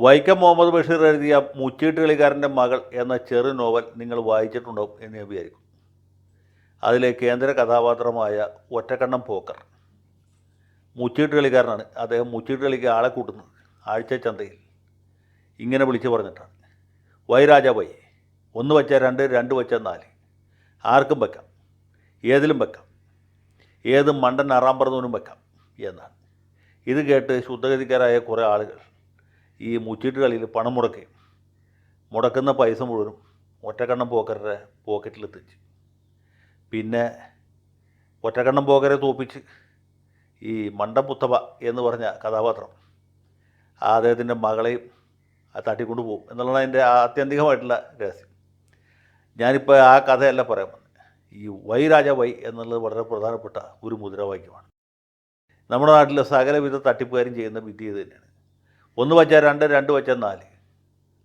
വൈക്കം മുഹമ്മദ് ബഷീർ എഴുതിയ മുച്ചീട്ട് കളിക്കാരൻ്റെ മകൾ എന്ന ചെറു നോവൽ നിങ്ങൾ വായിച്ചിട്ടുണ്ടാവും എന്ന് ഞാൻ വിചാരിക്കും. അതിലെ കേന്ദ്ര കഥാപാത്രമായ ഒറ്റക്കണ്ണം പോക്കർ മുച്ചീട്ട് കളിക്കാരനാണ്. അദ്ദേഹം മുച്ചീട്ട് കളിക്ക് ആളെ കൂട്ടുന്നത് ആഴ്ച ചന്തയിൽ ഇങ്ങനെ വിളിച്ചു പറഞ്ഞിട്ടാണ്: വൈ രാജാ വൈ, 1 വെച്ചാൽ 2, 2 വെച്ചാൽ 4, ആർക്കും വെക്കാം, ഏതിലും വെക്കാം, ഏത് മണ്ടൻ അറാം പറഞ്ഞവനും വെക്കാം എന്നാണ്. ഇത് കേട്ട് ശുദ്ധഗതിക്കാരായ കുറേ ആളുകൾ ഈ മുച്ചീട്ട് കളിയിൽ പണം മുടക്കുകയും മുടക്കുന്ന പൈസ മുഴുവനും ഒറ്റക്കണ്ണം പോക്കറുടെ പോക്കറ്റിലെത്തിച്ച് പിന്നെ ഒറ്റക്കണ്ണം പോക്കരെ തോപ്പിച്ച് ഈ മണ്ടപുത്തവ എന്ന് പറഞ്ഞ കഥാപാത്രം അദ്ദേഹത്തിൻ്റെ മകളെയും തട്ടിക്കൊണ്ടു പോകും എന്നുള്ളതാണ് അതിൻ്റെ ആത്യന്തികമായിട്ടുള്ള രഹസ്യം. ഞാനിപ്പോൾ ആ കഥയല്ല പറയാൻ വന്നത്. ഈ വൈ രാജ വൈ എന്നുള്ളത് വളരെ പ്രധാനപ്പെട്ട ഒരു മുദ്രാവാക്യമാണ്. നമ്മുടെ നാട്ടിലെ സകലവിധ തട്ടിപ്പുകാരും ചെയ്യുന്ന വിദ്യ ഇത് തന്നെയാണ്. 1 വെച്ചാൽ 2, 2 വെച്ചാൽ 4,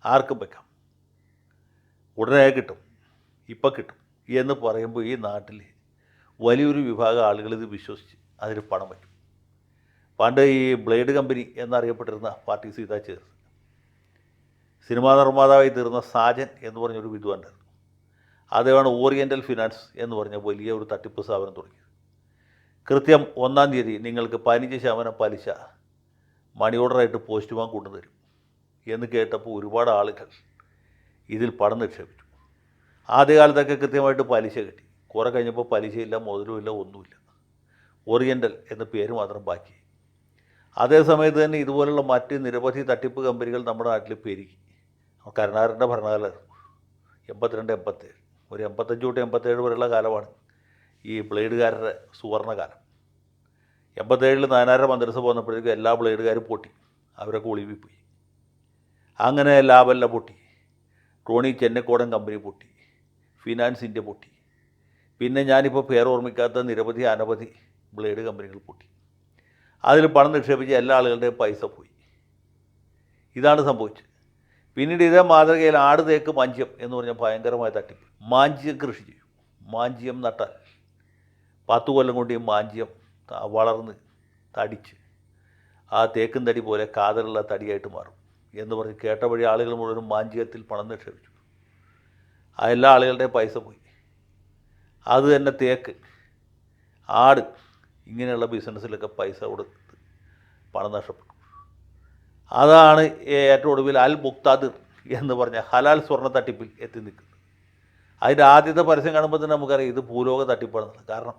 ആർക്കും വെക്കാം, ഉടനെ കിട്ടും, ഇപ്പം കിട്ടും എന്ന് പറയുമ്പോൾ ഈ നാട്ടിൽ വലിയൊരു വിഭാഗം ആളുകൾ ഇത് വിശ്വസിച്ച് അതിന് പണം വയ്ക്കും. പണ്ട് ഈ ബ്ലേഡ് കമ്പനി എന്നറിയപ്പെട്ടിരുന്ന പാർട്ടി സീതാ ചേർന്ന് സിനിമാ നിർമ്മാതാവായി തീർന്ന സാജൻ എന്ന് പറഞ്ഞൊരു വിദ്വാനായിരുന്നു. അദ്ദേഹമാണ് ഓറിയൻ്റൽ ഫിനാൻസ് എന്ന് പറഞ്ഞ വലിയ ഒരു തട്ടിപ്പ് സ്ഥാപനം തുടങ്ങിയത്. കൃത്യം 1-ാം തീയതി നിങ്ങൾക്ക് 15% പലിശ മണി ഓർഡറായിട്ട് പോസ്റ്റ്മാൻ കൊണ്ടുതരും എന്ന് കേട്ടപ്പോൾ ഒരുപാട് ആളുകൾ ഇതിൽ പണം നിക്ഷേപിച്ചു. ആദ്യകാലത്തൊക്കെ കൃത്യമായിട്ട് പലിശ കിട്ടി. കുറേ കഴിഞ്ഞപ്പോൾ പലിശയില്ല, മുതലുമില്ല, ഒന്നുമില്ല. ഓറിയൻ്റൽ എന്ന പേര് മാത്രം ബാക്കി. അതേ സമയത്ത് തന്നെ ഇതുപോലുള്ള മറ്റ് നിരവധി തട്ടിപ്പ് കമ്പനികൾ നമ്മുടെ നാട്ടിൽ പെരുകി. കരുണാകരൻ്റെ ഭരണകാലമായിരുന്നു 82-87, ഒരു 85-87 വരെയുള്ള കാലമാണ് ഈ ബ്ലേഡുകാരുടെ സുവർണ്ണകാലം. 87 നാനാര മന്ത്രിസഭ വന്നപ്പോഴേക്കും എല്ലാ ബ്ലേഡുകാരും പൊട്ടി, അവരൊക്കെ ഒളിവിപ്പോയി. അങ്ങനെ ലാഭല്ല പൊട്ടി, ടോണി ചെന്നക്കോടൻ കമ്പനി പൊട്ടി, ഫിനാൻസ് ഇന്ത്യ പൊട്ടി, പിന്നെ ഞാനിപ്പോൾ പേരോർമ്മിക്കാത്ത നിരവധി അനവധി ബ്ലേഡ് കമ്പനികൾ പൊട്ടി. അതിൽ പണം നിക്ഷേപിച്ച് എല്ലാ ആളുകളുടെയും പൈസ പോയി. ഇതാണ് സംഭവിച്ചത്. പിന്നീട് ഇതേ മാതൃകയിൽ ആട് തേക്ക് മാഞ്ചിയം എന്ന് പറഞ്ഞ ഭയങ്കരമായ തട്ടിപ്പ്. മാഞ്ചിയം കൃഷി ചെയ്യും. മാഞ്ചിയം നട്ടാൽ 10 കൊല്ലം കൊണ്ട് ഈ മാഞ്ചിയം വളർന്ന് തടിച്ച് ആ തേക്കും തടി പോലെ കാതലുള്ള തടിയായിട്ട് മാറും എന്ന് പറഞ്ഞ് കേട്ട വഴി ആളുകൾ മുഴുവനും മാഞ്ചിയത്തിൽ പണം നിക്ഷേപിച്ചു. ആ എല്ലാ ആളുകളുടെയും പൈസ പോയി. അത് തന്നെ തേക്ക്, ആട്, ഇങ്ങനെയുള്ള ബിസിനസ്സിലൊക്കെ പൈസ കൊടുത്ത് പണം നഷ്ടപ്പെട്ടു. അതാണ് ഏറ്റവും ഒടുവിൽ അൽ മുക്താദിർ എന്ന് പറഞ്ഞ ഹലാൽ സ്വർണ്ണ തട്ടിപ്പിൽ എത്തി നിൽക്കുന്നത്. അതിൻ്റെ ആദ്യത്തെ പരസ്യം കാണുമ്പോൾ തന്നെ നമുക്കറിയാം ഇത് ഭൂലോക തട്ടിപ്പാണെന്നുള്ളത്. കാരണം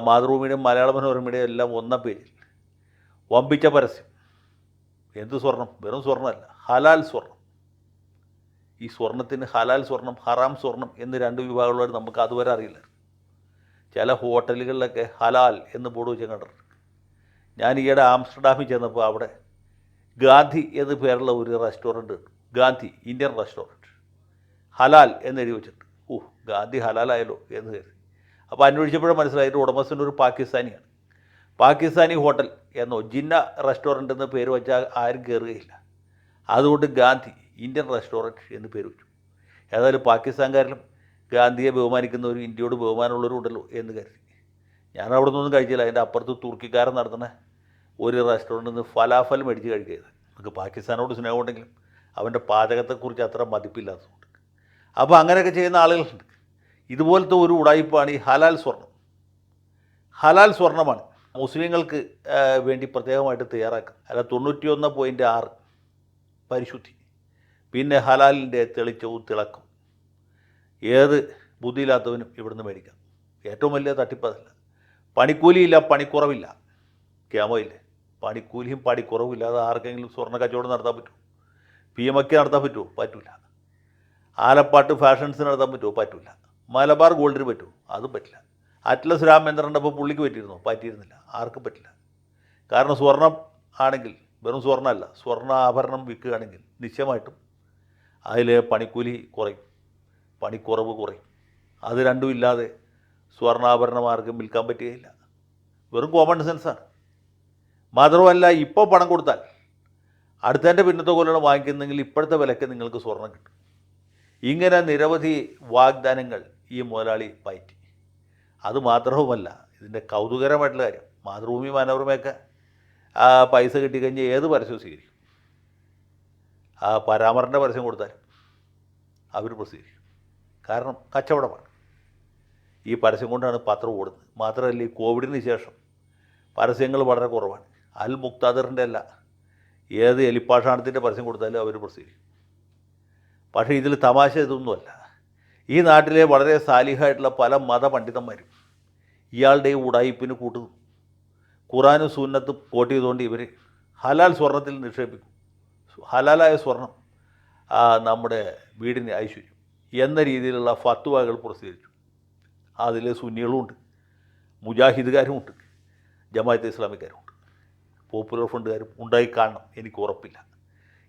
മാതൃഭൂമിയുടെയും മലയാള മനോരമയുടെയും എല്ലാം 1-ാം പേജിൽ വമ്പിച്ച പരസ്യം. എന്ത് സ്വർണം? വെറും സ്വർണ്ണമല്ല, ഹലാൽ സ്വർണം. ഈ സ്വർണത്തിന് ഹലാൽ സ്വർണം, ഹറാം സ്വർണം എന്ന് 2 വിഭാഗമുള്ളവർ നമുക്ക് അതുവരെ അറിയില്ല. ചില ഹോട്ടലുകളിലൊക്കെ ഹലാൽ എന്ന് ബോർഡ് വെച്ച് കണ്ടിട്ടുണ്ട്. ഞാൻ ഈയിടെ ആംസ്റ്റർഡാമിൽ ചെന്നപ്പോൾ അവിടെ ഗാന്ധി എന്ന് പേരുള്ള ഒരു റെസ്റ്റോറൻറ്റ് ഉണ്ട്. ഗാന്ധി ഇന്ത്യൻ റെസ്റ്റോറൻറ്റ്, ഹലാൽ എന്നെഴുതി വെച്ചിട്ടുണ്ട്. ഗാന്ധി ഹലാലായല്ലോ എന്ന് കരുതി. അപ്പോൾ അന്വേഷിച്ചപ്പോഴും മനസ്സിലായിട്ട് ഉടമസ്ഥൻ്റെ ഒരു പാകിസ്ഥാനിയാണ്. പാകിസ്ഥാനി ഹോട്ടൽ എന്നോ ജിന്ന റെസ്റ്റോറൻറ്റ് എന്ന് പേര് വെച്ചാൽ ആരും കയറുകയില്ല. അതുകൊണ്ട് ഗാന്ധി ഇന്ത്യൻ റെസ്റ്റോറൻറ്റ് എന്ന് പേര് വെച്ചു. ഏതായാലും പാകിസ്ഥാൻകാരിലും ഗാന്ധിയെ ബഹുമാനിക്കുന്നവരും ഇന്ത്യയോട് ബഹുമാനമുള്ളവരും ഉണ്ടല്ലോ എന്ന് കരുതി. ഞാൻ അവിടെ നിന്നൊന്നും കഴിച്ചില്ല. അതിൻ്റെ അപ്പുറത്ത് തുർക്കിക്കാരൻ നടത്തുന്ന ഒരു റെസ്റ്റോറൻറ്റിൽ നിന്ന് ഫലാഫൽ മേടിച്ച് കഴിക്കുക. നമുക്ക് പാകിസ്ഥാനോട് സ്നേഹമുണ്ടെങ്കിലും അവൻ്റെ പാചകത്തെക്കുറിച്ച് അത്ര മതിപ്പില്ലാത്തതുകൊണ്ട്. അപ്പോൾ അങ്ങനെയൊക്കെ ചെയ്യുന്ന ആളുകളുണ്ട്. ഇതുപോലത്തെ ഒരു ഉടായിപ്പാണ് ഈ ഹലാൽ സ്വർണം. ഹലാൽ സ്വർണ്ണമാണ് മുസ്ലിങ്ങൾക്ക് വേണ്ടി പ്രത്യേകമായിട്ട് തയ്യാറാക്കുക. അല്ല, 91.6 പരിശുദ്ധി, പിന്നെ ഹലാലിൻ്റെ തെളിച്ചവും തിളക്കം. ഏത് ബുദ്ധിയില്ലാത്തവനും ഇവിടുന്ന് മേടിക്കാം. ഏറ്റവും വലിയ തട്ടിപ്പതല്ല. പണിക്കൂലിയില്ല, പണിക്കുറവില്ല. ക്യാമയില്ലേ, പണിക്കൂലിയും പണിക്കുറവില്ലാതെ ആർക്കെങ്കിലും സ്വർണ്ണ കച്ചവടം നടത്താൻ പറ്റുമോ? PMK നടത്താൻ പറ്റുമോ? പറ്റില്ല. ആലപ്പാട്ട് ഫാഷൻസ് നടത്താൻ പറ്റുമോ? പറ്റില്ല. മലബാർ ഗോൾഡിന് പറ്റുമോ? അതും പറ്റില്ല. അറ്റ്ലസ് രാമേന്ദ്രൻ്റെപ്പോൾ പുള്ളിക്ക് പറ്റിയിരുന്നോ? പറ്റിയിരുന്നില്ല. ആർക്കും പറ്റില്ല. കാരണം സ്വർണം ആണെങ്കിൽ, വെറും സ്വർണ്ണമല്ല, സ്വർണ്ണ ആഭരണം വിൽക്കുകയാണെങ്കിൽ നിശ്ചയമായിട്ടും അതിൽ പണിക്കൂലി കുറയും, പണിക്കുറവ് കുറയും. അത് രണ്ടും ഇല്ലാതെ സ്വർണ്ണാഭരണം ആർക്കും വിൽക്കാൻ പറ്റുകയില്ല. വെറും കോമൺ സെൻസാണ്. മാത്രമല്ല, ഇപ്പോൾ പണം കൊടുത്താൽ അടുത്തതിൻ്റെ പിന്നത്തെ കൊല്ലം വാങ്ങിക്കുന്നെങ്കിൽ ഇപ്പോഴത്തെ വിലയ്ക്ക് നിങ്ങൾക്ക് സ്വർണം കിട്ടും. ഇങ്ങനെ നിരവധി വാഗ്ദാനങ്ങൾ ഈ മുതലാളി പയറ്റി. അതുമാത്രവുമല്ല, ഇതിൻ്റെ കൗതുകരമായിട്ടുള്ള കാര്യം, മാതൃഭൂമി മനോരമയൊക്കെ പൈസ കിട്ടിക്കഴിഞ്ഞാൽ ഏത് പരസ്യവും സ്വീകരിക്കും. ആ പരാമറിൻ്റെ പരസ്യം കൊടുത്താൽ അവർ പ്രസിദ്ധീകരിക്കും. കാരണം കച്ചവടമാണ്. ഈ പരസ്യം കൊണ്ടാണ് പത്രം ഓടുന്നത്. മാത്രമല്ല ഈ കോവിഡിന് ശേഷം പരസ്യങ്ങൾ വളരെ കുറവാണ്. അൽ മുക്താദറിൻ്റെ അല്ല, ഏത് എലിപ്പാഷാണത്തിൻ്റെ പരസ്യം കൊടുത്താലും അവർ പ്രസിദ്ധീകരിക്കും. പക്ഷേ ഇതിൽ തമാശ ഇതൊന്നുമല്ല. ഈ നാട്ടിലെ വളരെ സാലിഹായിട്ടുള്ള പല മതപണ്ഡിതന്മാരും ഇയാളുടെ ഈ ഉടായിപ്പിന് കൂട്ടുന്നു. ഖുറാനും സുന്നത്തും കോട്ട് ചെയ്തുകൊണ്ട് ഇവർ ഹലാൽ സ്വർണത്തിൽ നിക്ഷേപിക്കും. ഹലാലായ സ്വർണം നമ്മുടെ വീടിന് ഐശ്വര്യം എന്ന രീതിയിലുള്ള ഫത്വകൾ പ്രസിദ്ധീകരിച്ചു. അതിൽ സുന്നികളുമുണ്ട്, മുജാഹിദുകാരുമുണ്ട്, ജമാഅത്തെ ഇസ്ലാമിക്കാരുമുണ്ട്, പോപ്പുലർ ഫ്രണ്ടുകാരും ഉണ്ടായി കാണണം, എനിക്ക് ഉറപ്പില്ല.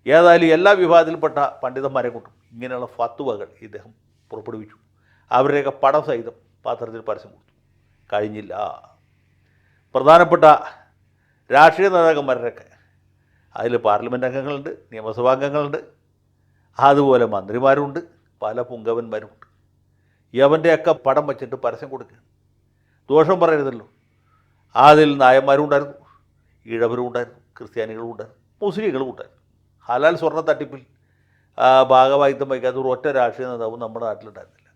ഏതായാലും എല്ലാ വിഭാഗത്തിൽപ്പെട്ട പണ്ഡിതന്മാരെ കൊണ്ടും ഇങ്ങനെയുള്ള ഫത്വകൾ ഇദ്ദേഹം പുറപ്പെടുവിച്ചു. അവരുടെയൊക്കെ പടം സഹിതം പത്രത്തിൽ പരസ്യം കൊടുത്തു. കഴിഞ്ഞില്ല. പ്രധാനപ്പെട്ട രാഷ്ട്രീയ നേതാക്കന്മാരുടെയൊക്കെ അതിൽ പാർലമെൻറ്റ് അംഗങ്ങളുണ്ട്, നിയമസഭാ അംഗങ്ങളുണ്ട്, അതുപോലെ മന്ത്രിമാരുണ്ട്, പല പുങ്കവന്മാരുമുണ്ട്. യവൻ്റെയൊക്കെ പടം വച്ചിട്ട് പരസ്യം കൊടുക്കുക. ദോഷം പറയരുതല്ലോ. അതിൽ നായന്മാരും ഉണ്ടായിരുന്നു, ഈഴവരും ഉണ്ടായിരുന്നു, ക്രിസ്ത്യാനികളും ഉണ്ടായിരുന്നു, മുസ്ലിങ്ങളും ഉണ്ടായിരുന്നു. ഹലാൽ സ്വർണ്ണ തട്ടിപ്പിൽ ഭാഗവാഹിത്വം വഹിക്കാത്ത ഒരു ഒറ്റ രാഷ്ട്രീയ നേതാവും നമ്മുടെ നാട്ടിലുണ്ടായിരുന്നില്ല.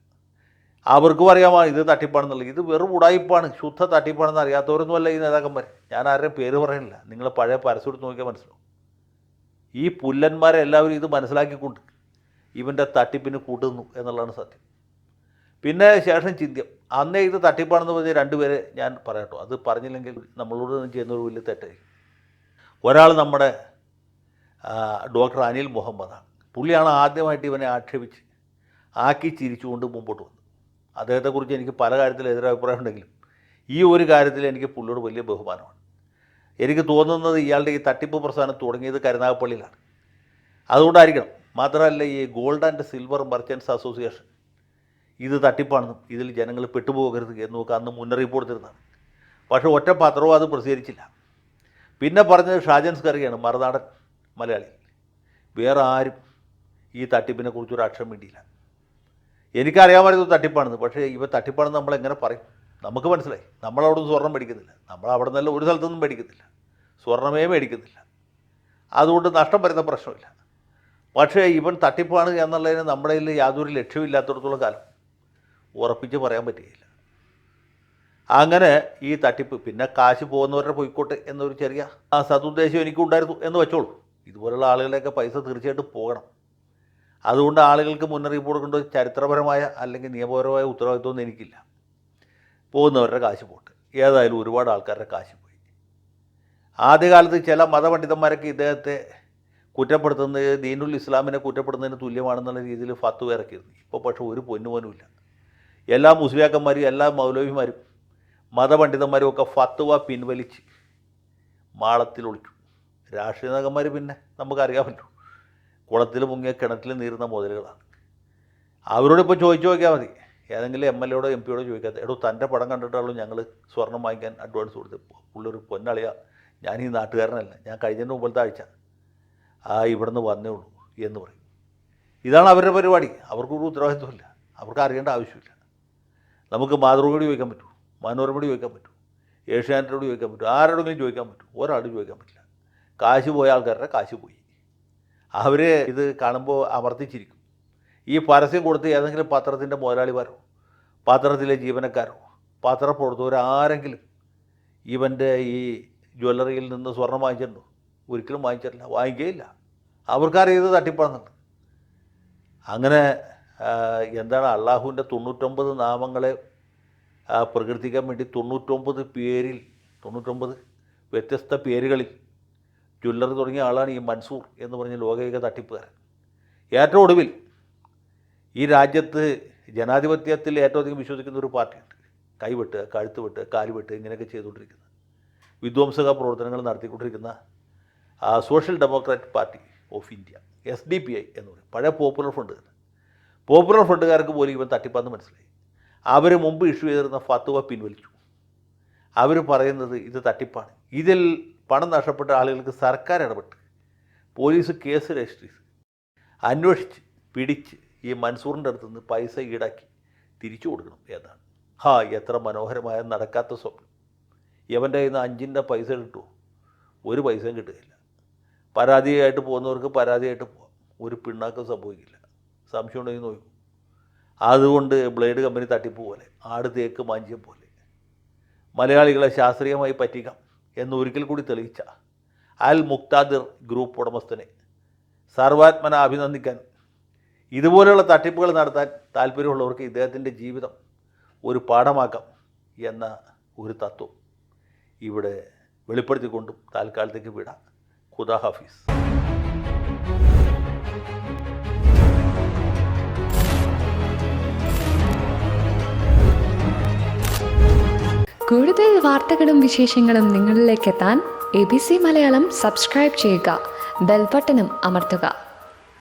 അവർക്കും അറിയാമോ ഇത് തട്ടിപ്പാണെന്നുള്ളത്. ഇത് വെറും ഉടായിപ്പാണ്, ശുദ്ധ തട്ടിപ്പാണെന്ന് അറിയാത്തവരൊന്നുമല്ല ഈ നേതാക്കന്മാർ. ഞാൻ ആരുടെയും പേര് പറയുന്നില്ല, നിങ്ങൾ പഴയ പരസ്യം എടുത്ത് നോക്കിയാൽ മനസ്സിലാവും. ഈ പുല്ലന്മാരെ എല്ലാവരും ഇത് മനസ്സിലാക്കിക്കൊണ്ട് ഇവൻ്റെ തട്ടിപ്പിന് കൂട്ടുന്നു എന്നുള്ളതാണ് സത്യം. പിന്നെ ശേഷം ചിന്ത്യം, അന്നേ ഇത് തട്ടിപ്പാണെന്ന് പറഞ്ഞ് രണ്ടുപേരെ ഞാൻ പറയട്ടോ. അത് പറഞ്ഞില്ലെങ്കിൽ നമ്മളോട് ചെയ്യുന്നൊരു വലിയ തെറ്റായി. ഒരാൾ നമ്മുടെ ഡോക്ടർ അനിൽ മുഹമ്മദാണ്. പുള്ളിയാണ് ആദ്യമായിട്ട് ഇവനെ ആക്ഷേപിച്ച് ആക്കി ചിരിച്ചുകൊണ്ട് മുമ്പോട്ട് വന്നത്. അദ്ദേഹത്തെക്കുറിച്ച് എനിക്ക് പല കാര്യത്തിൽ എതിരഭിപ്രായം ഉണ്ടെങ്കിലും ഈ ഒരു കാര്യത്തിൽ എനിക്ക് പുള്ളിയോട് വലിയ ബഹുമാനമാണ്. എനിക്ക് തോന്നുന്നത് ഇയാളുടെ ഈ തട്ടിപ്പ് പ്രസ്ഥാനം തുടങ്ങിയത് കരുനാഗപ്പള്ളിയിലാണ്. അതുകൊണ്ടായിരിക്കണം. മാത്രമല്ല ഈ ഗോൾഡ് ആൻഡ് സിൽവർ മർച്ചൻറ്റ്സ് അസോസിയേഷൻ ഇത് തട്ടിപ്പാണെന്നും ഇതിൽ ജനങ്ങൾ പെട്ടുപോകരുത് എന്നൊക്കെ അന്ന് മുന്നറിയിപ്പ് കൊടുത്തിരുന്നതാണ്. പക്ഷേ ഒറ്റ പത്രവും അത് പ്രസിദ്ധീകരിച്ചില്ല. പിന്നെ പറഞ്ഞത് ഷാജൻ സ്കറിയാണ്, മറുനാടൻ മലയാളി. വേറെ ആരും ഈ തട്ടിപ്പിനെ കുറിച്ചൊരു അക്ഷരം വേണ്ടിയില്ല. എനിക്കറിയാമായിരുന്നു തട്ടിപ്പാണെന്ന്. പക്ഷേ ഇവ തട്ടിപ്പാണെന്ന് നമ്മളെങ്ങനെ പറയും? നമുക്ക് മനസ്സിലായി. നമ്മളവിടെ നിന്ന് സ്വർണം മേടിക്കുന്നില്ല, നമ്മളവിടെ നിന്നല്ല ഒരു സ്ഥലത്തുനിന്നും മേടിക്കുന്നില്ല, സ്വർണ്ണമേ മേടിക്കുന്നില്ല. അതുകൊണ്ട് നഷ്ടം വരുന്ന പ്രശ്നമില്ല. പക്ഷേ ഇവൻ തട്ടിപ്പാണ് എന്നുള്ളതിന് നമ്മുടെ കയ്യിൽ യാതൊരു ലക്ഷ്യമില്ലാത്തടത്തോളം കാലം ഉറപ്പിച്ച് പറയാൻ പറ്റുകയില്ല. അങ്ങനെ ഈ തട്ടിപ്പ് പിന്നെ കാശ് പോകുന്നവരുടെ പോയിക്കോട്ടെ എന്നൊരു ചെറിയ സതുദ്ദേശം എനിക്കുണ്ടായിരുന്നു എന്ന് വെച്ചോളൂ. ഇതുപോലുള്ള ആളുകളെയൊക്കെ പൈസ തീർച്ചയായിട്ടും പോകണം. അതുകൊണ്ട് ആളുകൾക്ക് മുന്നറിയിപ്പ് കൊടുക്കേണ്ട ചരിത്രപരമായ അല്ലെങ്കിൽ നിയമപരമായ ഉത്തരവാദിത്വമൊന്നും എനിക്കില്ല. പോകുന്നവരുടെ കാശ് പോട്ടെ. ഏതായാലും ഒരുപാട് ആൾക്കാരുടെ കാശ് പോയി. ആദ്യകാലത്ത് ചില മതപണ്ഡിതന്മാരൊക്കെ ഇദ്ദേഹത്തെ കുറ്റപ്പെടുത്തുന്നത് ദീനുൽ ഇസ്ലാമിനെ കുറ്റപ്പെടുന്നതിന് തുല്യമാണെന്നുള്ള രീതിയിൽ ഫത്വ ഇറക്കിയിരുന്നു. ഇപ്പോൾ പക്ഷേ ഒരു പൊന്നുപോലുമില്ല. എല്ലാ മുസ്ലിയാക്കന്മാരും എല്ലാ മൗലവിമാരും മതപണ്ഡിതന്മാരും ഒക്കെ ഫത്വ പിൻവലിച്ച് മാളത്തിൽ ഒളിച്ചു. രാഷ്ട്രീയ നേതാക്കന്മാർ പിന്നെ നമുക്കറിയാമല്ലോ, കുളത്തിൽ മുങ്ങിയ കിണറ്റിൽ നീറുന്ന മുതലുകളാണ്. അവരോടിപ്പോൾ ചോദിച്ചു നോക്കിയാൽ മതി. ഏതെങ്കിലും MLA യോടോ MP യോടോ ചോദിക്കാത്ത, എടോ തൻ്റെ പടം കണ്ടിട്ടുള്ളൂ ഞങ്ങൾ സ്വർണം വാങ്ങിക്കാൻ അഡ്വാൻസ് കൊടുത്ത്. പുള്ളൊരു പൊന്നളിയ, ഞാൻ ഈ നാട്ടുകാരനല്ല, ഞാൻ കഴിഞ്ഞതിന് മുമ്പത്തെ ആഴ്ച ഇവിടുന്ന് വന്നേ ഉള്ളൂ എന്ന് പറയും. ഇതാണ് അവരുടെ പരിപാടി. അവർക്കൊരു ഉത്തരവാദിത്വമില്ല, അവർക്ക് അറിയേണ്ട ആവശ്യമില്ല. നമുക്ക് മാതൃഭൂമിയോട് ചോദിക്കാൻ പറ്റൂ, മനോരമയോട് ചോദിക്കാൻ പറ്റൂ, ഏഷ്യാനെറ്റോട് ചോദിക്കാൻ പറ്റൂ, ആരോടെങ്കിലും ചോദിക്കാൻ പറ്റൂ. ഒരാളും ചോദിക്കാൻ പറ്റില്ല. കാശ് പോയ ആൾക്കാരുടെ കാശ് പോയി. അവർ ഇത് കാണുമ്പോൾ അമർത്തിച്ചിരിക്കും. ഈ പരസ്യം കൊടുത്ത് ഏതെങ്കിലും പത്രത്തിൻ്റെ മുതലാളിമാരോ പത്രത്തിലെ ജീവനക്കാരോ പത്രപ്രവർത്തകരോ ആരെങ്കിലും ഇവൻ്റെ ഈ ജ്വല്ലറിയിൽ നിന്ന് സ്വർണം വാങ്ങിച്ചിട്ടുണ്ടോ? ഒരിക്കലും വാങ്ങിച്ചിട്ടില്ല, വാങ്ങിക്കുകയില്ല. അവർക്കറിയത് തട്ടിപ്പാണെന്നുണ്ട്. അങ്ങനെ എന്താണ്, അള്ളാഹുവിൻ്റെ 99 നാമങ്ങളെ പ്രകീർത്തിക്കാൻ വേണ്ടി 99 വ്യത്യസ്ത പേരുകളിൽ ജ്വല്ലറി തുടങ്ങിയ ആളാണ് ഈ മൻസൂർ എന്ന് പറഞ്ഞ ലോകൈക തട്ടിപ്പുകാരൻ. ഏറ്റവും ഒടുവിൽ ഈ രാജ്യത്ത് ജനാധിപത്യത്തിൽ ഏറ്റവും അധികം വിശ്വസിക്കുന്ന ഒരു പാർട്ടിയുണ്ട്. കൈവെട്ട്, കഴുത്ത് വെട്ട്, കാലുവെട്ട് ഇങ്ങനെയൊക്കെ ചെയ്തുകൊണ്ടിരിക്കുന്ന വിധ്വംസക പ്രവർത്തനങ്ങൾ നടത്തിക്കൊണ്ടിരിക്കുന്ന social democratic party of India, SDPI എന്ന് പറയും. പഴയ പോപ്പുലർ ഫ്രണ്ട് തന്നെ. പോപ്പുലർ ഫ്രണ്ടുകാർക്ക് പോലും ഇവൻ തട്ടിപ്പാന്ന് മനസ്സിലായി. അവർ മുമ്പ് ഇഷ്യൂ ചെയ്തിരുന്ന ഫത്വ പിൻവലിച്ചു. അവർ പറയുന്നത് ഇത് തട്ടിപ്പാണ്. ഇതിൽ പണം നഷ്ടപ്പെട്ട ആളുകൾക്ക് സർക്കാർ ഇടപെട്ട് പോലീസ് കേസ് രജിസ്റ്റർ ചെയ്ത് അന്വേഷിച്ച് പിടിച്ച് ഈ മൻസൂറിൻ്റെ അടുത്ത് നിന്ന് പൈസ ഈടാക്കി തിരിച്ചു കൊടുക്കണം എന്നാണ്. എത്ര മനോഹരമായ നടക്കാത്ത സ്വപ്നം. ഇവൻ്റെ കയ്യിൽ നിന്ന് 5ൻ്റെ പൈസ കിട്ടുമോ? ഒരു പൈസയും കിട്ടുകയില്ല. പരാതിയായിട്ട് പോകുന്നവർക്ക് പരാതിയായിട്ട് പോകാം. ഒരു പിണ്ണാക്കം സംഭവിക്കില്ല. സംശയം ഉണ്ടെങ്കിൽ നോക്കൂ. അതുകൊണ്ട് ബ്ലേഡ് കമ്പനി തട്ടിപ്പ് പോലെ, ആട് തേക്ക് മാഞ്ചിയം പോലെ മലയാളികളെ ശാസ്ത്രീയമായി പറ്റിക്കാം എന്ന് ഒരിക്കൽ കൂടി തെളിയിച്ച അൽ മുക്താദിർ ഗ്രൂപ്പ് ഉടമസ്ഥനെ സർവാത്മന അഭിനന്ദിക്കാൻ, ഇതുപോലെയുള്ള തട്ടിപ്പുകൾ നടത്താൻ താല്പര്യമുള്ളവർക്ക് ഇദ്ദേഹത്തിൻ്റെ ജീവിതം ഒരു പാഠമാക്കാം എന്ന ഒരു തത്വം ഇവിടെ വെളിപ്പെടുത്തിക്കൊണ്ടും താൽക്കാലത്തേക്ക് വിടാം. ഖുദാ ഹാഫീസ്. കൂടുതൽ വാർത്തകളും വിശേഷങ്ങളും നിങ്ങളിലേക്ക് എത്താൻ ABC മലയാളം സബ്സ്ക്രൈബ് ചെയ്യുക, ബെൽ ബട്ടണും അമർത്തുക.